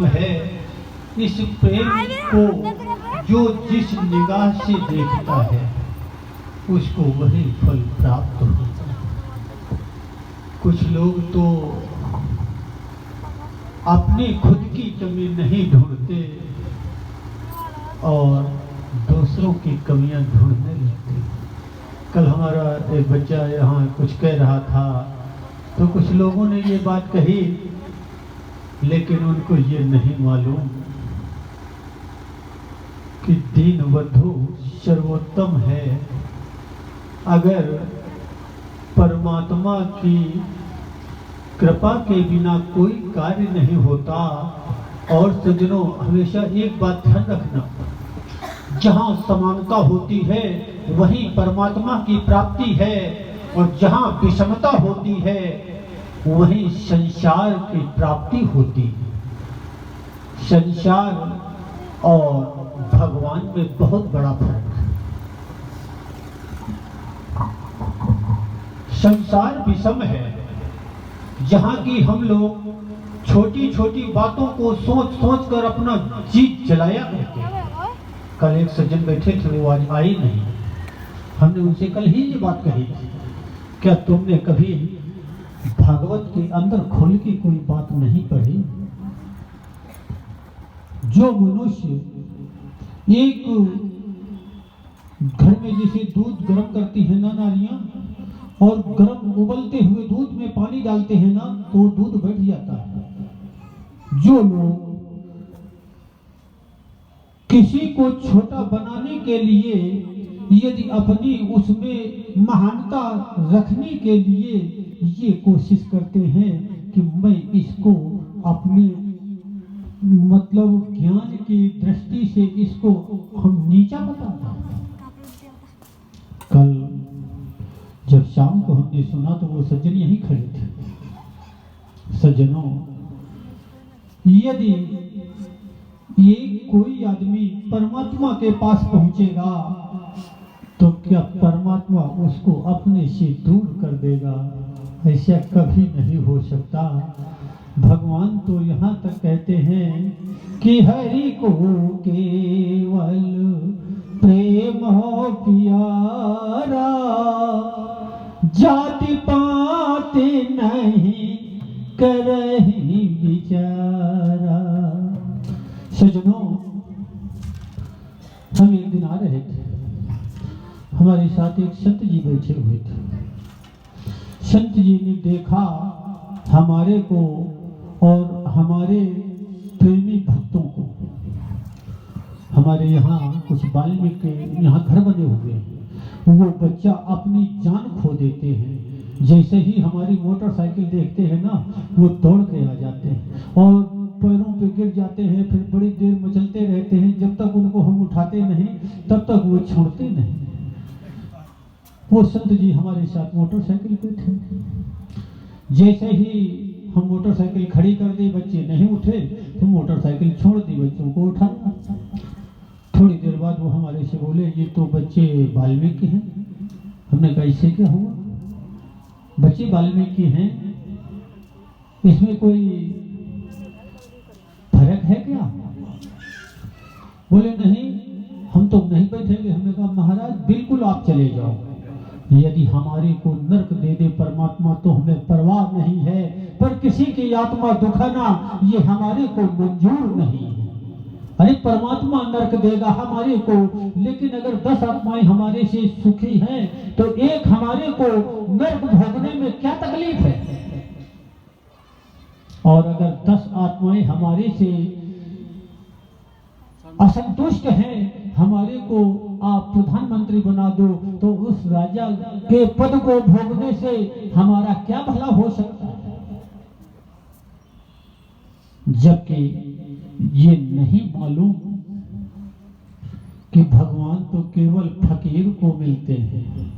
है। इस प्रेम को जो जिस निगाह से देखता है उसको वही फल प्राप्त होता है। कुछ लोग तो अपनी खुद की कमी नहीं ढूंढते और दूसरों की कमियां ढूंढने लगते। कल हमारा एक बच्चा यहाँ कुछ कह रहा था तो कुछ लोगों ने ये बात कही, लेकिन उनको ये नहीं मालूम कि दीन बंधु सर्वोत्तम है। अगर परमात्मा की कृपा के बिना कोई कार्य नहीं होता। और सज्जनों, हमेशा एक बात ध्यान रखना, जहाँ समानता होती है वहीं परमात्मा की प्राप्ति है, और जहाँ विषमता होती है वहीं संसार की प्राप्ति होती है। संसार और भगवान में बहुत बड़ा फर्क है। संसार विषम है, जहाँ की हम लोग छोटी छोटी बातों को सोच सोच कर अपना जीत जलाया करते हैं। कल एक सज्जन बैठे थे, वो आज आई नहीं। हमने उनसे कल ही ये बात कही थी, क्या तुमने कभी भागवत के अंदर खोल के कोई बात नहीं पढ़ी? जो मनुष्य एक घर में जैसे दूध गर्म करती है ना नारियां, और गर्म उबलते हुए दूध में पानी डालते हैं ना तो दूध बैठ जाता है। जो लोग किसी को छोटा बनाने के लिए यदि अपनी उसमें महानता रखने के लिए ये कोशिश करते हैं कि मैं इसको अपने मतलब ज्ञान की दृष्टि से इसको हम नीचा बताते हैं। कल जब शाम को हमने सुना तो वो सज्जन यहीं खड़े थे। सज्जनों, यदि एक कोई आदमी परमात्मा के पास पहुंचेगा तो क्या परमात्मा उसको अपने से दूर कर देगा? ऐसा कभी नहीं हो सकता। भगवान तो यहाँ तक कहते हैं कि हरि को केवल प्रेम हो प्यारा, जाति पात नहीं करही विचारा। सज्जनों, हम एक दिन आ रहे थे, हमारे साथ एक संत जी बैठे हुए थे। संत जी ने देखा हमारे को और हमारे प्रेमी भक्तों को। हमारे यहाँ कुछ वाल्मीकि के यहाँ घर बने हुए हैं, वो बच्चा अपनी जान खो देते हैं। जैसे ही हमारी मोटरसाइकिल देखते हैं ना, वो दौड़ के आ जाते हैं और पैरों पे गिर जाते हैं, फिर बड़ी देर मचलते रहते हैं। जब तक उनको हम उठाते नहीं तब तक वो छोड़ते नहीं। वो संत जी हमारे साथ मोटरसाइकिल पे थे। जैसे ही हम मोटरसाइकिल खड़ी कर दी, बच्चे नहीं उठे तो मोटरसाइकिल छोड़ दी, बच्चों को उठाया। थोड़ी देर बाद वो हमारे से बोले, ये तो बच्चे वाल्मीकि हैं। हमने कहा इससे क्या हुआ? बच्चे वाल्मीकि हैं, इसमें कोई फर्क है क्या? बोले नहीं, हम तो नहीं बैठेंगे। हमने कहा महाराज बिल्कुल आप चले जाओ। यदि हमारे को नरक दे दे परमात्मा तो हमें परवाह नहीं है, पर किसी की आत्मा दुखाना ये हमारे को मंजूर नहीं है। अरे परमात्मा नरक देगा हमारे को, लेकिन अगर 10 आत्माएं हमारे से सुखी हैं तो एक हमारे को नरक भोगने में क्या तकलीफ है? और अगर 10 आत्माएं हमारे से असंतुष्ट हैं, हमारे को आप प्रधानमंत्री बना दो, तो उस राजा के पद को भोगने से हमारा क्या भला हो सकता है? जबकि ये नहीं मालूम कि भगवान तो केवल फकीर को मिलते हैं,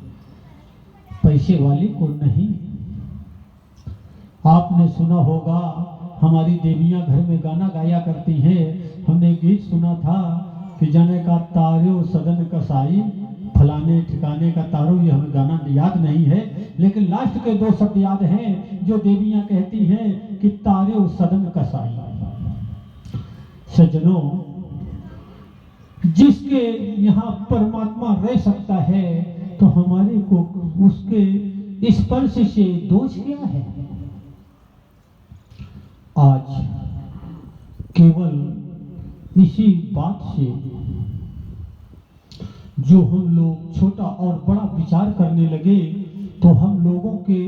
पैसे वाले को नहीं। आपने सुना होगा हमारी देवियां घर में गाना गाया करती हैं। हमने गीत सुना था कि जाने का तारो सदन कसाई, फलाने ठिकाने का तारो। ये हमें गाना याद नहीं है, लेकिन लास्ट के 2 शब्द याद हैं जो देवियां कहती हैं कि तारो सदन कसाई। सज्जनों, जिसके यहाँ परमात्मा रह सकता है तो हमारे को उसके स्पर्श से दोष क्या है? आज केवल इसी बात से जो हम लोग छोटा और बड़ा विचार करने लगे तो हम लोगों के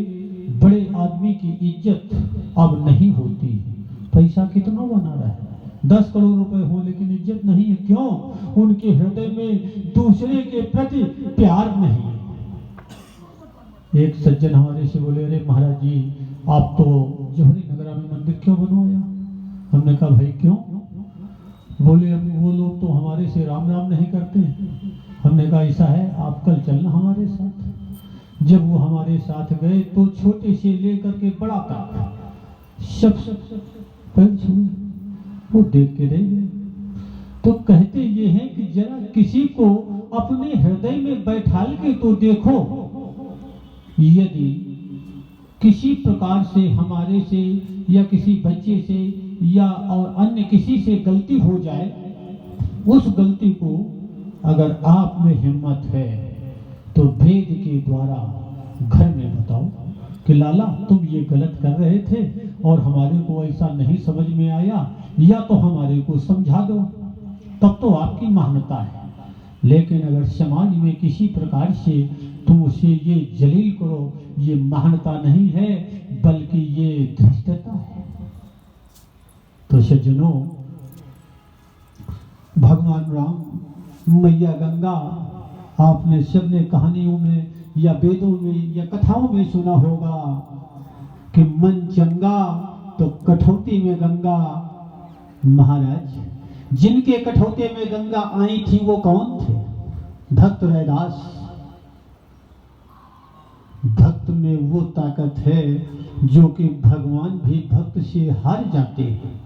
बड़े आदमी की इज्जत अब नहीं होती। पैसा कितना बना रहा है, 10 करोड़ रुपए हो लेकिन इज्जत नहीं है। क्यों? उनके हृदय में दूसरे के प्रति प्यार नहीं है। एक सज्जन हमारे से बोले, अरे महाराज जी आप तो जोहरी नगरा में मंदिर क्यों बनवाया? हमने कहा भाई क्यों? बोले अब वो लोग तो हमारे से राम राम नहीं करते। हमने कहा ऐसा है, आप कल चलना हमारे साथ। जब वो हमारे साथ गए तो छोटे से लेकर के बड़ा तक सब पैर छुए, वो देख के रह गए। तो कहते ये हैं कि जरा किसी को अपने हृदय में बैठाल के तो देखो, यदि किसी प्रकार से हमारे से या किसी बच्चे से या और अन्य किसी से गलती हो जाए, उस गलती को अगर आप में हिम्मत है तो भेद के द्वारा घर में बताओ कि लाला तुम ये गलत कर रहे थे और हमारे को ऐसा नहीं समझ में आया, या तो हमारे को समझा दो, तब तो आपकी मान्यता है। लेकिन अगर समाज में किसी प्रकार से तुम उसे ये जलील करो, ये महानता नहीं है बल्कि ये धृष्टता है। तो सज्जनों, भगवान राम, मैया गंगा, आपने सबने कहानियों में या वेदों में या कथाओं में सुना होगा कि मन चंगा तो कठौती में गंगा। महाराज, जिनके कठौते में गंगा आई थी वो कौन थे? भक्त रैदास। भक्त में वो ताकत है जो कि भगवान भी भक्त से हार जाते हैं।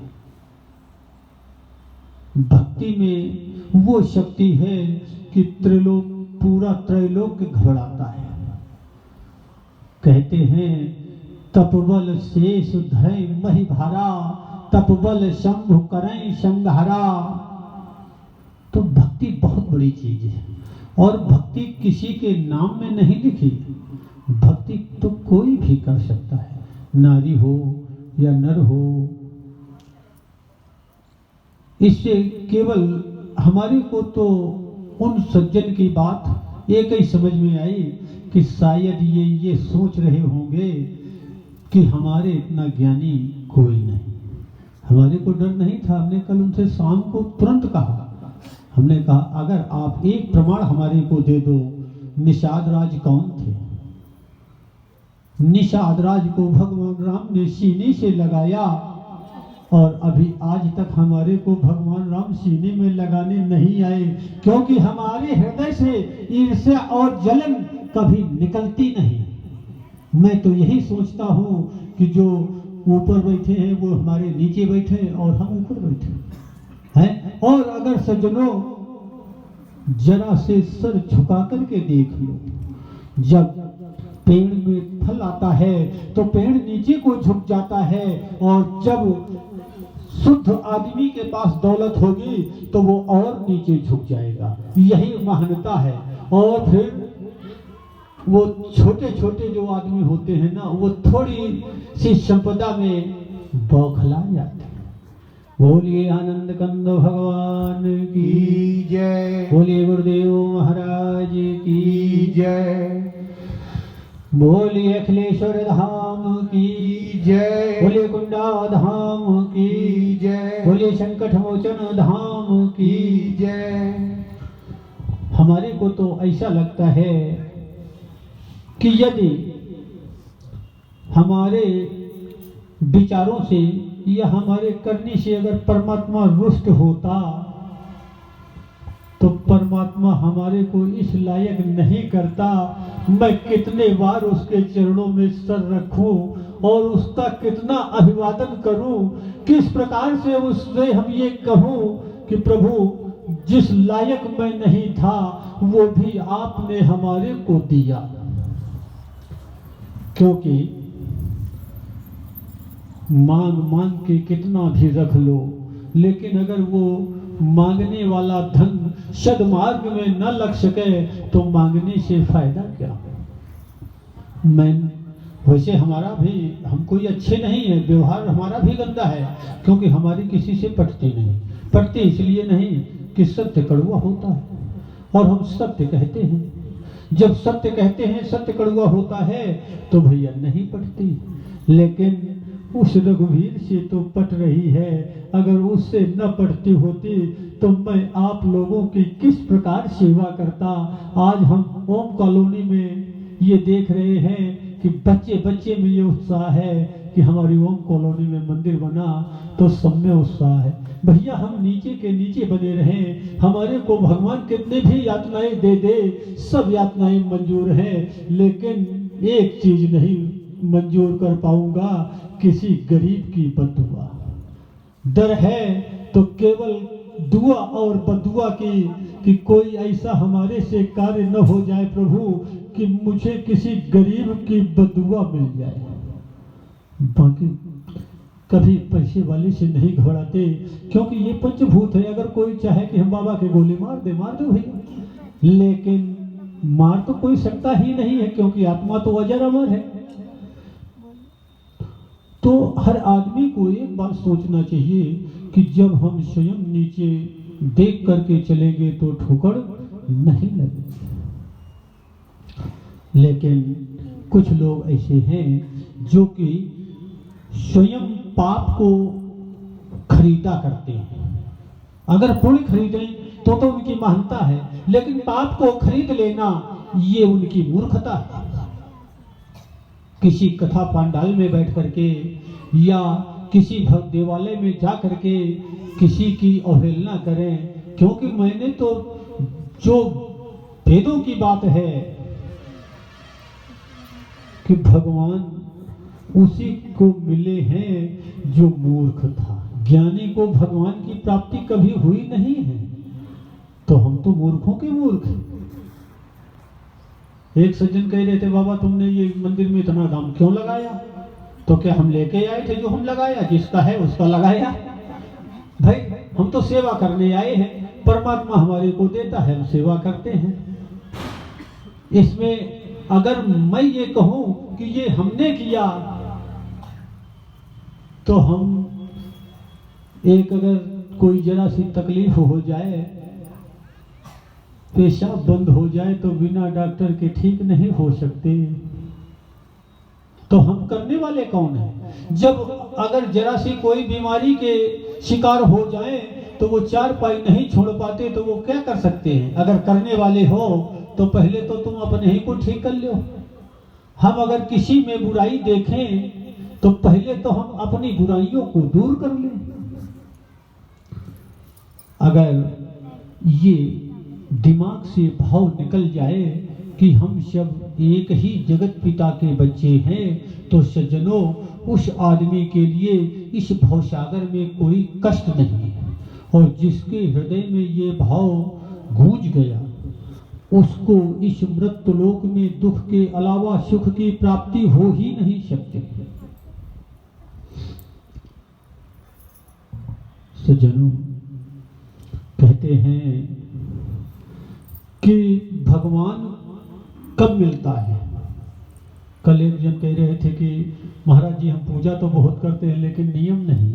भक्ति में वो शक्ति है कि त्रिलोक, पूरा त्रैलोक घबराता है। कहते हैं तपबल शेष धय मही भारा, तपबल शंभु करें संघारा। तो भक्ति बहुत बड़ी चीज है और भक्ति किसी के नाम में नहीं लिखी। भक्ति तो कोई भी कर सकता है, नारी हो या नर हो। इससे केवल हमारे को तो उन सज्जन की बात एक ही समझ में आई कि शायद ये सोच रहे होंगे कि हमारे इतना ज्ञानी कोई नहीं। हमारे को डर नहीं था। हमने कल उनसे शाम को तुरंत कहा, हमने कहा अगर आप एक प्रमाण हमारे को दे दो, निषाद राज कौन थे? निषाद राज को भगवान राम ने सीने से लगाया और अभी आज तक हमारे को भगवान राम सीने में लगाने नहीं आए, क्योंकि हमारे हृदय से ईर्ष्या और जलन कभी निकलती नहीं। मैं तो यही सोचता हूँ कि जो ऊपर बैठे हैं वो हमारे नीचे बैठे और हम ऊपर बैठे हैं। और अगर सज्जनों जरा से सर झुका करके देख लो, जब पेड़ में फल आता है तो पेड़ नीचे को झुक जाता है, और जब शुद्ध आदमी के पास दौलत होगी तो वो और नीचे झुक जाएगा। यही महानता है। और फिर वो छोटे छोटे जो आदमी होते हैं ना, वो थोड़ी सी संपदा में बौखला जाते हैं। बोलिए आनंद कंद भगवान की जय, बोलिए गुरुदेव महाराज की जय, बोलिए अखिलेश्वर धाम की जय, बोलिए कुंडा धाम की जय, बोलिए संकट मोचन धाम की जय। हमारे को तो ऐसा लगता है कि यदि हमारे विचारों से या हमारे करने से अगर परमात्मा रुष्ट होता तो परमात्मा हमारे को इस लायक नहीं करता। मैं कितने बार उसके चरणों में सर रखूं और उसका कितना अभिवादन करूं, किस प्रकार से उससे हम ये कहूं कि प्रभु जिस लायक मैं नहीं था वो भी आपने हमारे को दिया। क्योंकि मांग मांग के कितना भी रख लो, लेकिन अगर वो मांगने वाला धन सद्मार्ग में न लग सके तो मांगने से फायदा क्या। मैं वैसे हमारा भी, हम कोई अच्छे नहीं है, व्यवहार हमारा भी गंदा है, क्योंकि हमारी किसी से पटती नहीं। पटती इसलिए नहीं कि सत्य कड़वा होता है और हम सत्य कहते हैं। जब सत्य कहते हैं सत्य कड़वा होता है तो भैया नहीं पटती। लेकिन उस रघुवीर से तो पट रही है, अगर उससे न पटती होती तो मैं आप लोगों की किस प्रकार सेवा करता। आज हम ओम कॉलोनी में ये देख रहे हैं कि बच्चे बच्चे में ये उत्साह है कि हमारी ओम कॉलोनी में मंदिर बना, तो सब में उत्साह है। भैया हम नीचे के नीचे बने रहें, हमारे को भगवान कितने भी यातनाएं दे दे, सब यातनाएं मंजूर हैं, लेकिन एक चीज नहीं मंजूर कर पाऊंगा, किसी गरीब की बद्दुआ। डर है तो केवल दुआ और बद्दुआ की कि कोई ऐसा हमारे से कार्य न हो जाए प्रभु कि मुझे किसी गरीब की बद्दुआ मिल जाए। बाकी कभी पैसे वाले से नहीं घबराते, क्योंकि ये पंचभूत है। अगर कोई चाहे कि हम बाबा के गोली मार दे, मार दो भैया, लेकिन मार तो कोई सकता ही नहीं है, क्योंकि आत्मा तो अजर अमर है। तो हर आदमी को एक बात सोचना चाहिए कि जब हम स्वयं नीचे देख करके चलेंगे तो ठोकर नहीं लगेगी। लेकिन कुछ लोग ऐसे हैं जो कि स्वयं पाप को खरीदा करते हैं। अगर पुण्य खरीदें तो उनकी महानता है, लेकिन पाप को खरीद लेना ये उनकी मूर्खता है। किसी कथा पंडाल में बैठ करके या किसी भक्त देवालय में जा करके किसी की अवहेलना करें, क्योंकि मैंने तो जो वेदों की बात है कि भगवान उसी को मिले हैं जो मूर्ख था। ज्ञानी को भगवान की प्राप्ति कभी हुई नहीं है, तो हम तो मूर्खों के मूर्ख। एक सज्जन कह रहे थे, बाबा तुमने ये मंदिर में इतना दाम क्यों लगाया? तो क्या हम लेके आए थे जो हम लगाया? जिसका है उसका लगाया। भाई हम तो सेवा करने आए हैं, परमात्मा हमारे को देता है, हम सेवा करते हैं। इसमें अगर मैं ये कहूं कि ये हमने किया, तो हम एक अगर कोई जरा सी तकलीफ हो जाए, पेशाब बंद हो जाए, तो बिना डॉक्टर के ठीक नहीं हो सकते। तो हम करने वाले कौन हैं? जब अगर जरा सी कोई बीमारी के शिकार हो जाए तो वो चार पाई नहीं छोड़ पाते, तो वो क्या कर सकते हैं? अगर करने वाले हो तो पहले तो तुम अपने ही को ठीक कर लो। हम अगर किसी में बुराई देखें तो पहले तो हम अपनी बुराइयों को दूर कर लें। अगर ये दिमाग से भाव निकल जाए कि हम सब एक ही जगत पिता के बच्चे हैं, तो सज्जनों उस आदमी के लिए इस भवसागर में कोई कष्ट नहीं है। और जिसके हृदय में ये भाव गूंज गया, उसको इस मृत्युलोक में दुख के अलावा सुख की प्राप्ति हो ही नहीं सकती। सज्जनों कहते हैं कि भगवान कब मिलता है? कल एक जन कह रहे थे कि महाराज जी हम पूजा तो बहुत करते हैं लेकिन नियम नहीं।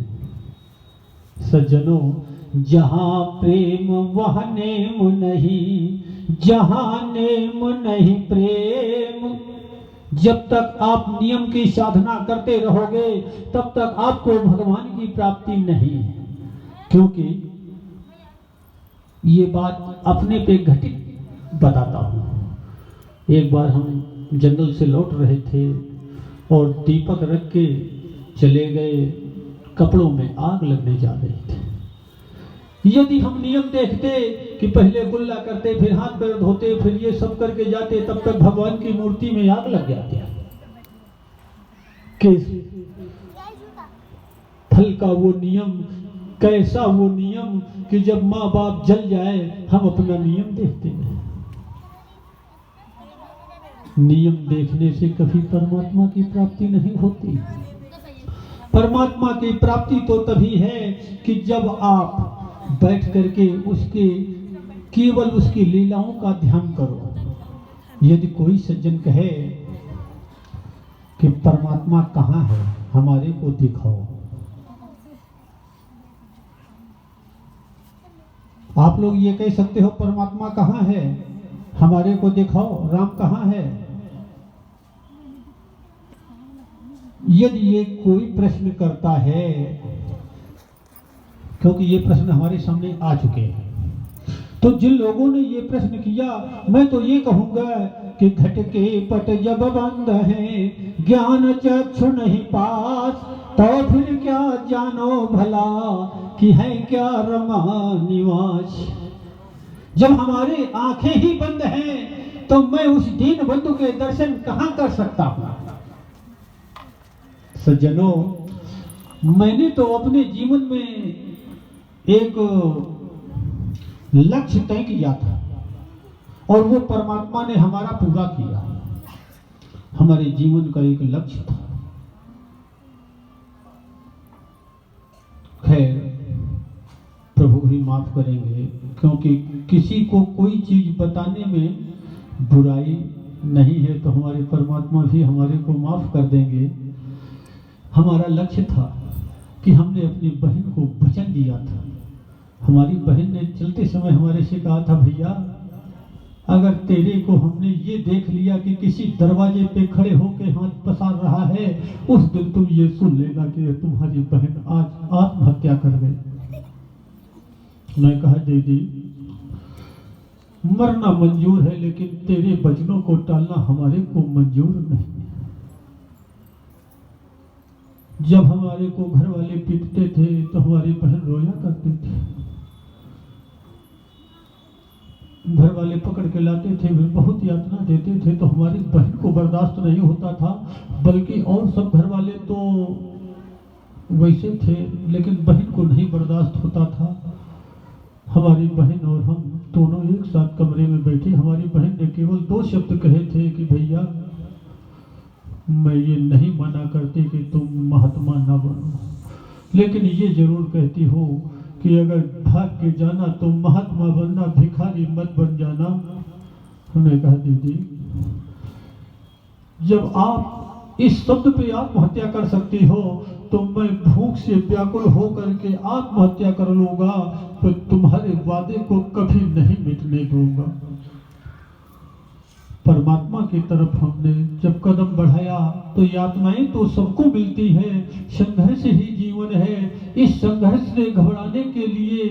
सज्जनों जहां प्रेम वहां नेम नहीं, जहां नेम नहीं प्रेम। जब तक आप नियम की साधना करते रहोगे तब तक आपको भगवान की प्राप्ति नहीं है। क्योंकि ये बात अपने पे घटित बताता हूं। एक बार हम जंगल से लौट रहे थे और दीपक रख के चले गए, कपड़ों में आग लगने जा रही थी। यदि हम नियम देखते कि पहले कुल्ला करते, फिर हाथ पैर धोते, फिर ये सब करके जाते, तब तक भगवान की मूर्ति में आग लग जाती। किस फल का वो नियम, कैसा वो नियम कि जब माँ बाप जल जाए हम अपना नियम देखते हैं। नियम देखने से कभी परमात्मा की प्राप्ति नहीं होती। परमात्मा की प्राप्ति तो तभी है कि जब आप बैठ करके उसके केवल उसकी लीलाओं का ध्यान करो। यदि कोई सज्जन कहे कि परमात्मा कहाँ है, हमारे को दिखाओ, आप लोग ये कह सकते हो परमात्मा कहाँ है, हमारे को दिखाओ, राम कहाँ है। यदि ये कोई प्रश्न करता है, क्योंकि ये प्रश्न हमारे सामने आ चुके हैं, तो जिन लोगों ने ये प्रश्न किया, मैं तो ये कहूंगा कि घट के पट जब बंद है, ज्ञान चक्षु नहीं पास, तो फिर क्या जानो भला कि है क्या रमा निवास। जब हमारी आंखें ही बंद हैं तो मैं उस दीन बंधु के दर्शन कहां कर सकता हूं। सज्जनों, मैंने तो अपने जीवन में एक लक्ष्य तय किया था और वो परमात्मा ने हमारा पूरा किया। हमारे जीवन का एक लक्ष्य था। खैर, प्रभु भी माफ करेंगे, क्योंकि किसी को कोई चीज बताने में बुराई नहीं है, तो हमारे परमात्मा भी हमारे को माफ कर देंगे। हमारा लक्ष्य था कि हमने अपनी बहन को वचन दिया था। हमारी बहन ने चलते समय हमारे से कहा था, भैया अगर तेरे को हमने ये देख लिया कि किसी दरवाजे पे खड़े होके हाथ पसार रहा है, उस दिन तुम ये सुन लेना कि तुम्हारी बहन आज आत्महत्या कर गई। मैं कहा, दीदी मरना मंजूर है, लेकिन तेरे वचनों को टालना हमारे को मंजूर नहीं। जब हमारे को घर वाले पीटते थे तो हमारी बहन रोया करती थी। घर वाले पकड़ के लाते थे, फिर बहुत यातना देते थे, तो हमारी बहन को बर्दाश्त नहीं होता था। बल्कि और सब घर वाले तो वैसे थे, लेकिन बहन को नहीं बर्दाश्त होता था। हमारी बहन और हम दोनों एक साथ कमरे में बैठे। हमारी बहन ने केवल 2 शब्द कहे थे कि भैया मैं ये नहीं मना करती कि तुम महात्मा ना बनो, लेकिन ये जरूर कहती हो कि अगर भाग के जाना तो महात्मा बनना, भिखारी मत बन जाना। हमने कहा, दीदी जब आप इस शब्द पे आत्महत्या कर सकती हो, तो मैं भूख से व्याकुल होकर के आत्महत्या कर लूंगा, तो तुम्हारे वादे को कभी नहीं मिटने दूंगा। परमात्मा की तरफ हमने जब कदम बढ़ाया तो यातनाएं तो सबको मिलती है, संघर्ष ही जीवन है। इस संघर्ष से घबराने के लिए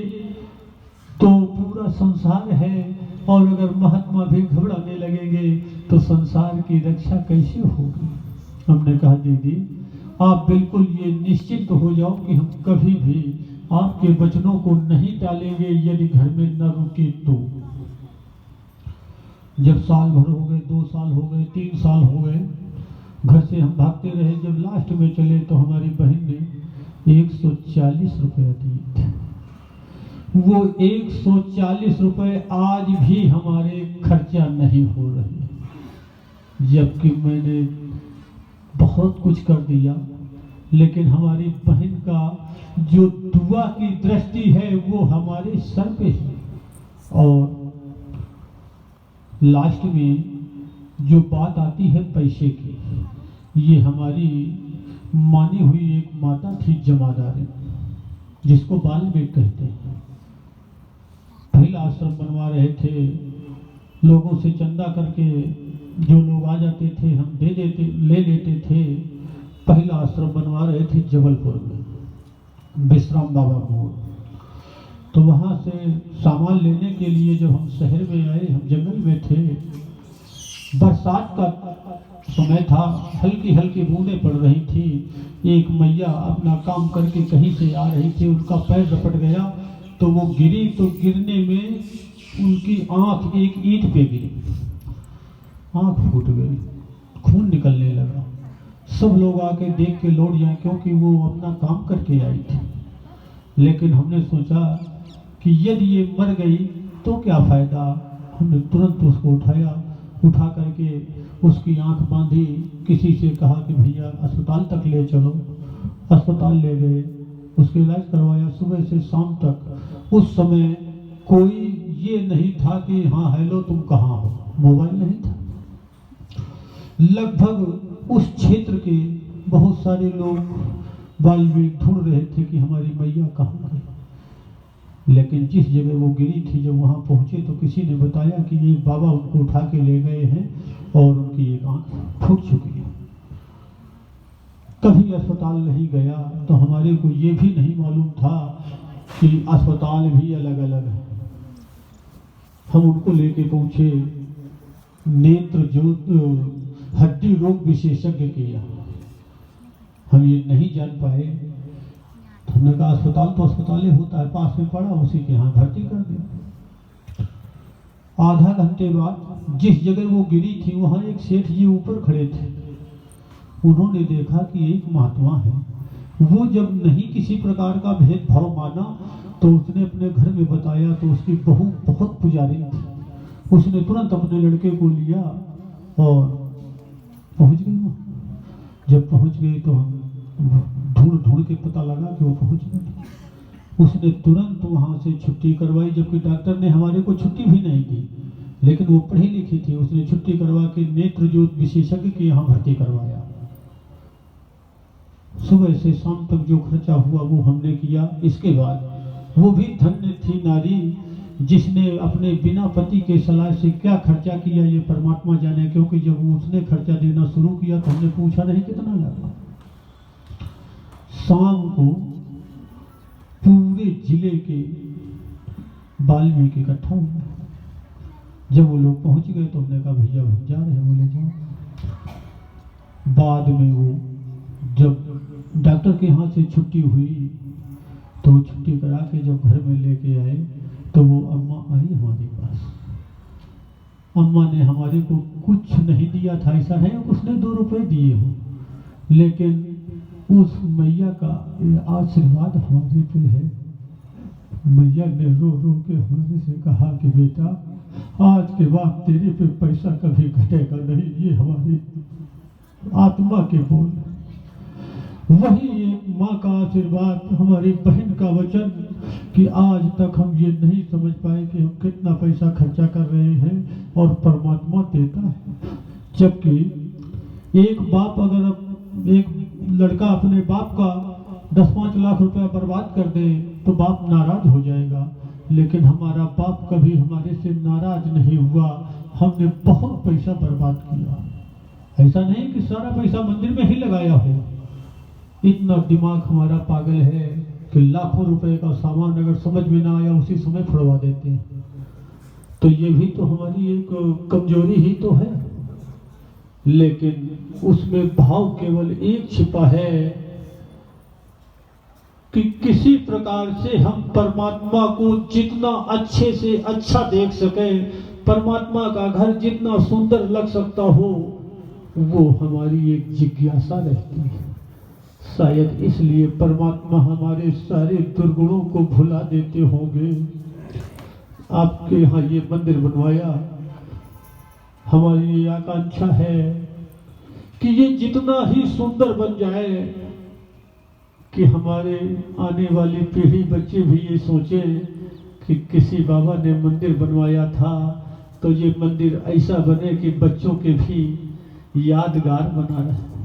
तो पूरा संसार है, और अगर महात्मा भी घबराने लगेंगे तो संसार की रक्षा कैसे होगी। हमने कहा, दीदी आप बिल्कुल ये निश्चिंत हो जाओ कि हम कभी भी आपके वचनों को नहीं टालेंगे, यदि घर में न रुके तो। जब साल भर हो गए, 2 साल हो गए, 3 साल हो गए, घर से हम भागते रहे। जब लास्ट में चले तो हमारी बहन ने 140 रुपये दिए थे। वो 140 रुपये आज भी हमारे खर्चा नहीं हो रहे, जबकि मैंने बहुत कुछ कर दिया, लेकिन हमारी बहन का जो दुआ की दृष्टि है वो हमारे सर पे है। और लास्ट में जो बात आती है पैसे की, ये हमारी मानी हुई एक माता थी जमादारी, जिसको बालबेग कहते हैं। पहला आश्रम बनवा रहे थे, लोगों से चंदा करके जो लोग आ जाते थे हम ले लेते थे। पहला आश्रम बनवा रहे थे जबलपुर में, विश्राम बाबा मोड़। तो वहाँ से सामान लेने के लिए जब हम शहर में आए, हम जंगल में थे, बरसात का समय था, हल्की हल्की बूंदें पड़ रही थी। एक मैया अपना काम करके कहीं से आ रही थी, उनका पैर रपट गया तो वो गिरी, तो गिरने में उनकी आंख एक ईंट पे गिरी, आंख फूट गई, खून निकलने लगा। सब लोग आके देख के लौट जाए, क्योंकि वो अपना काम करके आई थी। लेकिन हमने सोचा कि यदि ये मर गई तो क्या फायदा। हमने तुरंत उसको उठा करके उसकी आंख बांधी, किसी से कहा कि भैया अस्पताल तक ले चलो। अस्पताल ले गए, उसके इलाज करवाया सुबह से शाम तक। उस समय कोई ये नहीं था कि हाँ हेलो तुम कहाँ हो, मोबाइल नहीं था। लगभग उस क्षेत्र के बहुत सारे लोग बालवीर ढूंढ रहे थे कि हमारी मैया कहाँ गई। लेकिन जिस जगह वो गिरी थी, जब वहाँ पहुँचे तो किसी ने बताया कि ये बाबा उनको उठा के ले गए हैं और उनकी एक आँख फूट चुकी है। कभी अस्पताल नहीं गया तो हमारे को ये भी नहीं मालूम था कि अस्पताल भी अलग अलग है। हम उनको लेके पहुँचे नेत्र जो हड्डी रोग विशेषज्ञ के यहाँ। हम ये नहीं जान पाए तो हमने कहा अस्पताल तो अस्पताल ही होता है, पास में पड़ा, उसी के यहाँ भर्ती कर दिया। आधा घंटे बाद जिस जगह वो गिरी थी वहाँ एक सेठ जी ऊपर खड़े थे। उन्होंने देखा कि एक महात्मा है, वो जब नहीं किसी प्रकार का भेदभाव माना तो उसने अपने घर में बताया तो उसकी बहू बहुत पुजारी थी। उसने तुरंत अपने लड़के को लिया और पहुंच गई वहाँ। जब पहुंच गई तो हम ढूंढ ढूंढ के पता लगा कि वो पहुंच गई। उसने तुरंत वहाँ से छुट्टी करवाई, जबकि डॉक्टर ने हमारे को छुट्टी भी नहीं दी, लेकिन वो पढ़ी लिखी थी। उसने छुट्टी करवा के नेत्र ज्योत विशेषज्ञ के यहाँ भर्ती करवाया। सुबह से शाम तक जो खर्चा हुआ वो हमने किया। इसके बाद वो भी धन्य थी नारी जिसने अपने बिना पति के सलाह से क्या खर्चा किया ये परमात्मा जाने, क्योंकि जब उसने खर्चा देना शुरू किया तो हमने पूछा नहीं कितना लगा। शाम को पूरे जिले के बाल्मीकि इकट्ठा हुए। जब वो लोग पहुंच गए तो हमने कहा भैया हम जा रहे हैं। बोले जाओ। बाद में वो जब डॉक्टर के यहाँ से छुट्टी हुई तो छुट्टी करा के जब घर में लेके आए तो वो अम्मा आई हमारे पास। अम्मा ने हमारे को कुछ नहीं दिया था, ऐसा नहीं उसने 2 रुपए दिए हो, लेकिन उस मैया का आशीर्वाद हमारे पे है। मैया ने रो रो के हमारे से कहा कि बेटा आज के बाद तेरे पे पैसा कभी घटेगा नहीं। ये हमारी आत्मा के बोल। वही एक माँ का आशीर्वाद, हमारी बहन का वचन कि आज तक हम ये नहीं समझ पाए कि हम कितना पैसा खर्चा कर रहे हैं और परमात्मा देता है। जबकि एक बाप अगर एक लड़का अपने बाप का 10-5 लाख रुपया बर्बाद कर दे तो बाप नाराज हो जाएगा, लेकिन हमारा बाप कभी हमारे से नाराज नहीं हुआ। हमने बहुत पैसा बर्बाद किया। ऐसा नहीं कि सारा पैसा मंदिर में ही लगाया हो। इतना दिमाग हमारा पागल है कि लाखों रुपए का सामान अगर समझ में ना आया उसी समय फड़वा देते हैं। तो ये भी तो हमारी एक कमजोरी ही तो है, लेकिन उसमें भाव केवल एक छिपा है कि किसी प्रकार से हम परमात्मा को जितना अच्छे से अच्छा देख सके, परमात्मा का घर जितना सुंदर लग सकता हो, वो हमारी एक जिज्ञासा रहती है। शायद इसलिए परमात्मा हमारे सारे दुर्गुणों को भुला देते होंगे। आपके यहाँ ये मंदिर बनवाया, हमारी ये आकांक्षा है कि ये जितना ही सुंदर बन जाए कि हमारे आने वाली पीढ़ी बच्चे भी ये सोचे कि किसी बाबा ने मंदिर बनवाया था, तो ये मंदिर ऐसा बने कि बच्चों के भी यादगार बना रहे।